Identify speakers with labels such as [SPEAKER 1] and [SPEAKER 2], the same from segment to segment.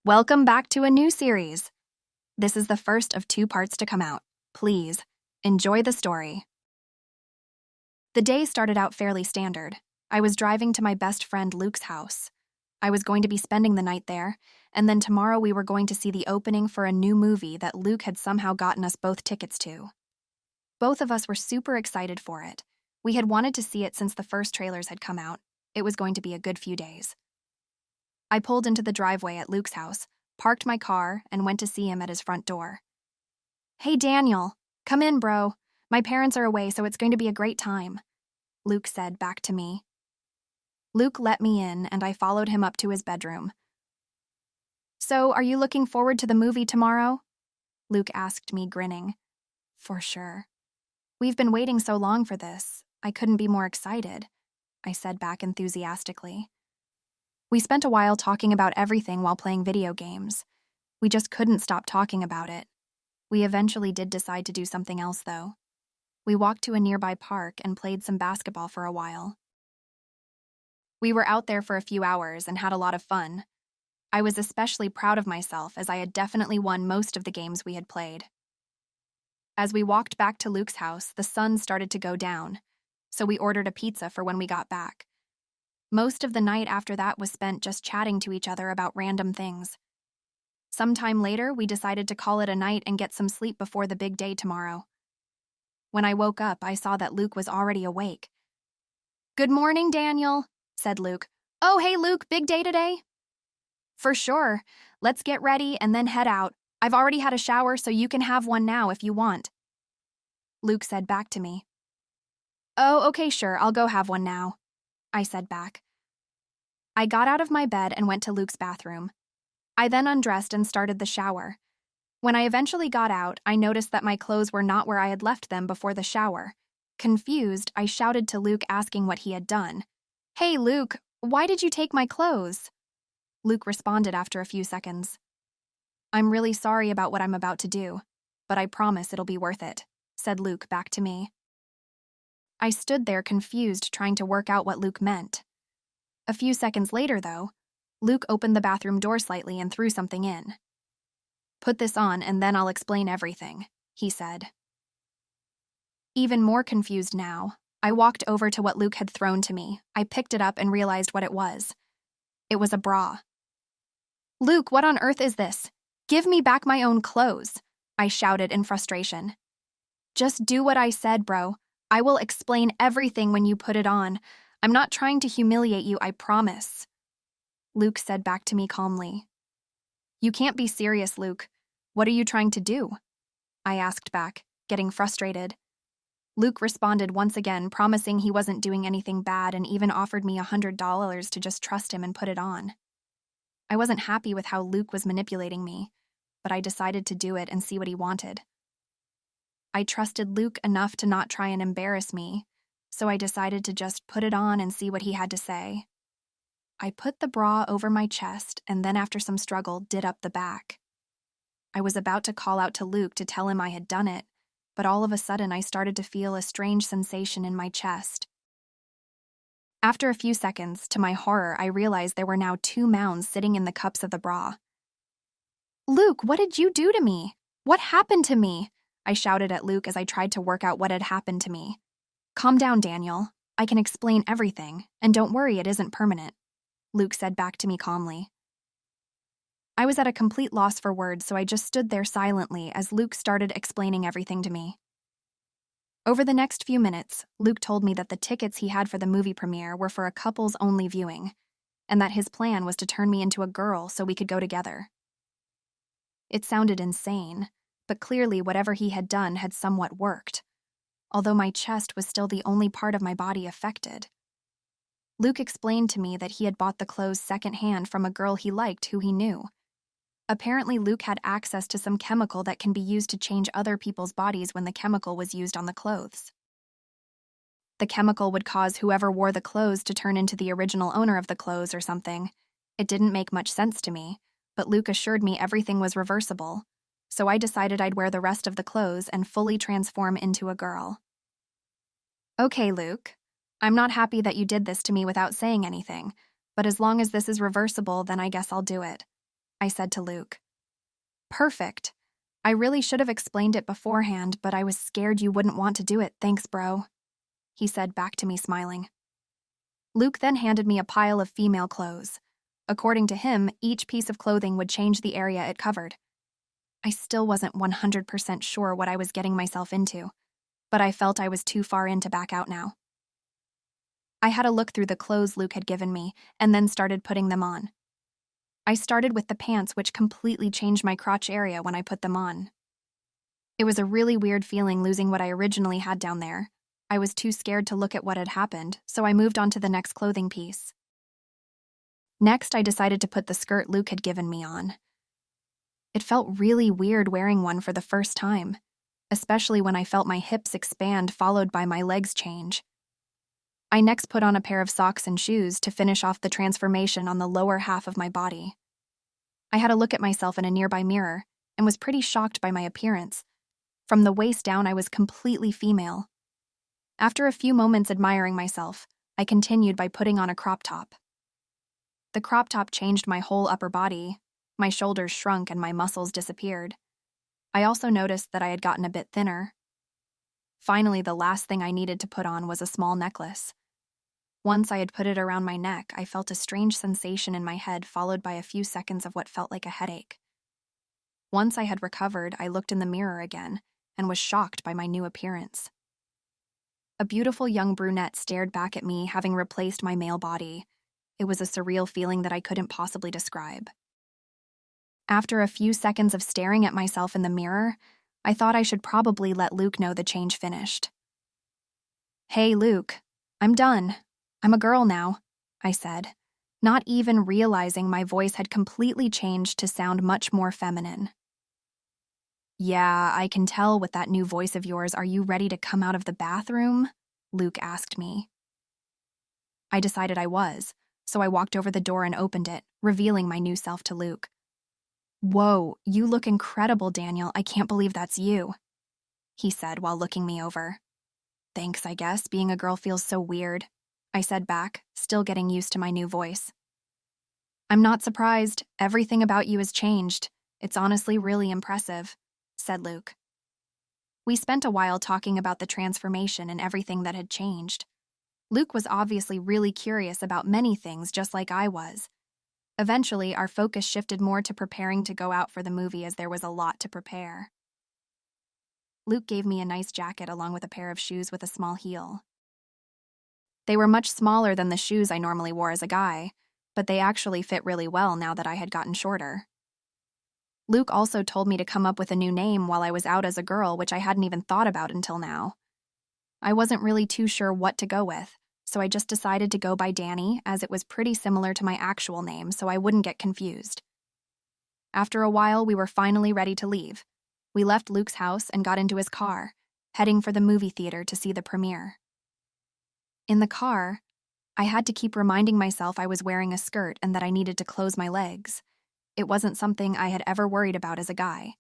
[SPEAKER 1] Welcome back to a new series. This is the first of 2 parts to come out. Please, enjoy the story. The day started out fairly standard. I was driving to my best friend Luke's house. I was going to be spending the night there, and then tomorrow we were going to see the opening for a new movie that Luke had somehow gotten us both tickets to. Both of us were super excited for it. We had wanted to see it since the first trailers had come out. It was going to be a good few days. I pulled into the driveway at Luke's house, parked my car, and went to see him at his front door. "Hey, Daniel, come in, bro. My parents are away, so it's going to be a great time," Luke said back to me. Luke let me in, and I followed him up to his bedroom. "So, are you looking forward to the movie tomorrow?" Luke asked me, grinning. "For sure. We've been waiting so long for this. I couldn't be more excited," I said back enthusiastically. We spent a while talking about everything while playing video games. We just couldn't stop talking about it. We eventually did decide to do something else, though. We walked to a nearby park and played some basketball for a while. We were out there for a few hours and had a lot of fun. I was especially proud of myself as I had definitely won most of the games we had played. As we walked back to Luke's house, the sun started to go down, so we ordered a pizza for when we got back. Most of the night after that was spent just chatting to each other about random things. Sometime later, we decided to call it a night and get some sleep before the big day tomorrow. When I woke up, I saw that Luke was already awake. "Good morning, Daniel," said Luke. "Oh, hey, Luke, big day today?" "For sure. Let's get ready and then head out. I've already had a shower, so you can have one now if you want," Luke said back to me. "Oh, okay, sure, I'll go have one now," I said back. I got out of my bed and went to Luke's bathroom. I then undressed and started the shower. When I eventually got out, I noticed that my clothes were not where I had left them before the shower. Confused, I shouted to Luke asking what he had done. "Hey, Luke, why did you take my clothes?" Luke responded after a few seconds. "I'm really sorry about what I'm about to do, but I promise it'll be worth it," said Luke back to me. I stood there confused, trying to work out what Luke meant. A few seconds later, though, Luke opened the bathroom door slightly and threw something in. "Put this on and then I'll explain everything," he said. Even more confused now, I walked over to what Luke had thrown to me. I picked it up and realized what it was. It was a bra. "Luke, what on earth is this? Give me back my own clothes," I shouted in frustration. "Just do what I said, bro. I will explain everything when you put it on. I'm not trying to humiliate you, I promise," Luke said back to me calmly. "You can't be serious, Luke. What are you trying to do?" I asked back, getting frustrated. Luke responded once again, promising he wasn't doing anything bad and even offered me $100 to just trust him and put it on. I wasn't happy with how Luke was manipulating me, but I decided to do it and see what he wanted. I trusted Luke enough to not try and embarrass me, so I decided to just put it on and see what he had to say. I put the bra over my chest and then, after some struggle, did up the back. I was about to call out to Luke to tell him I had done it, but all of a sudden I started to feel a strange sensation in my chest. After a few seconds, to my horror, I realized there were now 2 mounds sitting in the cups of the bra. "Luke, what did you do to me? What happened to me?" I shouted at Luke as I tried to work out what had happened to me. "Calm down, Daniel. I can explain everything, and don't worry, it isn't permanent," Luke said back to me calmly. I was at a complete loss for words, so I just stood there silently as Luke started explaining everything to me. Over the next few minutes, Luke told me that the tickets he had for the movie premiere were for a couples-only viewing, and that his plan was to turn me into a girl so we could go together. It sounded insane, but clearly whatever he had done had somewhat worked, although my chest was still the only part of my body affected. Luke explained to me that he had bought the clothes secondhand from a girl he liked who he knew. Apparently, Luke had access to some chemical that can be used to change other people's bodies when the chemical was used on the clothes. The chemical would cause whoever wore the clothes to turn into the original owner of the clothes or something. It didn't make much sense to me, but Luke assured me everything was reversible, so I decided I'd wear the rest of the clothes and fully transform into a girl. "Okay, Luke. I'm not happy that you did this to me without saying anything, but as long as this is reversible, then I guess I'll do it," I said to Luke. Perfect. I really should have explained it beforehand, but I was scared you wouldn't want to do it, thanks, bro, he said back to me smiling. Luke then handed me a pile of female clothes. According to him, each piece of clothing would change the area it covered. I still wasn't 100% sure what I was getting myself into, but I felt I was too far in to back out now. I had a look through the clothes Luke had given me and then started putting them on. I started with the pants, which completely changed my crotch area when I put them on. It was a really weird feeling losing what I originally had down there. I was too scared to look at what had happened, so I moved on to the next clothing piece. Next, I decided to put the skirt Luke had given me on. It felt really weird wearing one for the first time, especially when I felt my hips expand followed by my legs change. I next put on a pair of socks and shoes to finish off the transformation on the lower half of my body. I had a look at myself in a nearby mirror and was pretty shocked by my appearance. From the waist down, I was completely female. After a few moments admiring myself, I continued by putting on a crop top. The crop top changed my whole upper body. My shoulders shrunk and my muscles disappeared. I also noticed that I had gotten a bit thinner. Finally, the last thing I needed to put on was a small necklace. Once I had put it around my neck, I felt a strange sensation in my head followed by a few seconds of what felt like a headache. Once I had recovered, I looked in the mirror again and was shocked by my new appearance. A beautiful young brunette stared back at me, having replaced my male body. It was a surreal feeling that I couldn't possibly describe. After a few seconds of staring at myself in the mirror, I thought I should probably let Luke know the change finished. Hey, Luke, I'm done. I'm a girl now, I said, not even realizing my voice had completely changed to sound much more feminine. Yeah, I can tell with that new voice of yours. Are you ready to come out of the bathroom? Luke asked me. I decided I was, so I walked over the door and opened it, revealing my new self to Luke. Whoa, you look incredible, Daniel. I can't believe that's you, he said while looking me over. Thanks, I guess. Being a girl feels so weird, I said back, still getting used to my new voice. I'm not surprised. Everything about you has changed. It's honestly really impressive, said Luke. We spent a while talking about the transformation and everything that had changed. Luke was obviously really curious about many things, just like I was. Eventually, our focus shifted more to preparing to go out for the movie as there was a lot to prepare. Luke gave me a nice jacket along with a pair of shoes with a small heel. They were much smaller than the shoes I normally wore as a guy, but they actually fit really well now that I had gotten shorter. Luke also told me to come up with a new name while I was out as a girl, which I hadn't even thought about until now. I wasn't really too sure what to go with, so I just decided to go by Danny, as it was pretty similar to my actual name, so I wouldn't get confused. After a while, we were finally ready to leave. We left Luke's house and got into his car, heading for the movie theater to see the premiere. In the car, I had to keep reminding myself I was wearing a skirt and that I needed to close my legs. It wasn't something I had ever worried about as a guy.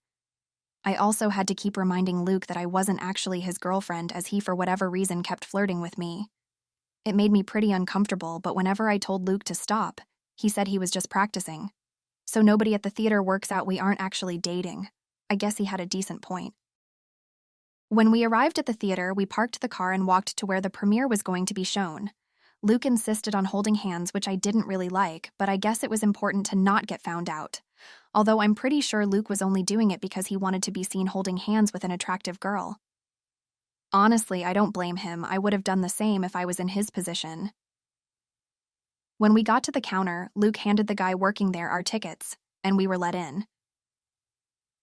[SPEAKER 1] I also had to keep reminding Luke that I wasn't actually his girlfriend, as he for whatever reason kept flirting with me. It made me pretty uncomfortable, but whenever I told Luke to stop, he said he was just practicing. So nobody at the theater works out we aren't actually dating. I guess he had a decent point. When we arrived at the theater, we parked the car and walked to where the premiere was going to be shown. Luke insisted on holding hands, which I didn't really like, but I guess it was important to not get found out. Although I'm pretty sure Luke was only doing it because he wanted to be seen holding hands with an attractive girl. Honestly, I don't blame him. I would have done the same if I was in his position. When we got to the counter, Luke handed the guy working there our tickets, and we were let in.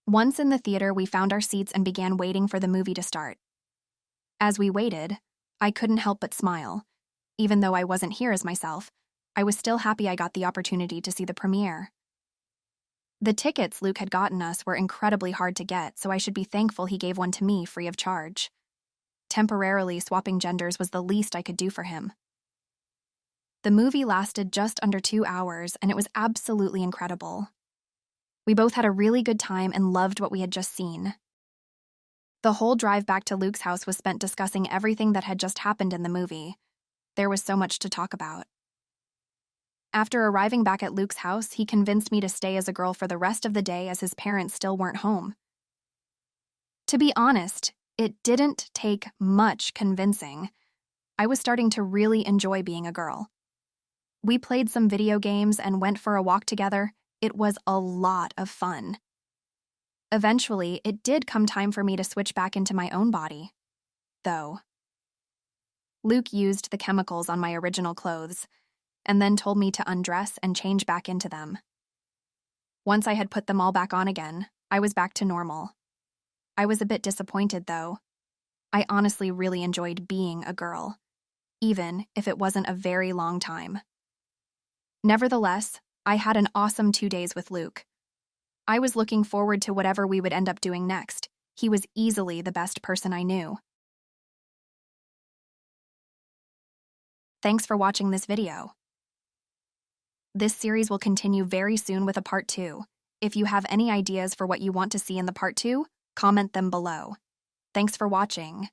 [SPEAKER 1] Once in the theater, we found our seats and began waiting for the movie to start. As we waited, I couldn't help but smile. Even though I wasn't here as myself, I was still happy I got the opportunity to see the premiere. The tickets Luke had gotten us were incredibly hard to get, so I should be thankful he gave one to me free of charge. Temporarily swapping genders was the least I could do for him. The movie lasted just under 2 hours, and it was absolutely incredible. We both had a really good time and loved what we had just seen. The whole drive back to Luke's house was spent discussing everything that had just happened in the movie. There was so much to talk about. After arriving back at Luke's house, he convinced me to stay as a girl for the rest of the day as his parents still weren't home. To be honest, it didn't take much convincing. I was starting to really enjoy being a girl. We played some video games and went for a walk together. It was a lot of fun. Eventually, it did come time for me to switch back into my own body, though. Luke used the chemicals on my original clothes and then told me to undress and change back into them. Once I had put them all back on again, I was back to normal. I was a bit disappointed, though. I honestly really enjoyed being a girl, even if it wasn't a very long time. Nevertheless, I had an awesome 2 days with Luke. I was looking forward to whatever we would end up doing next. He was easily the best person I knew. Thanks for watching this video. This series will continue very soon with a part 2. If you have any ideas for what you want to see in the part 2, comment them below. Thanks for watching.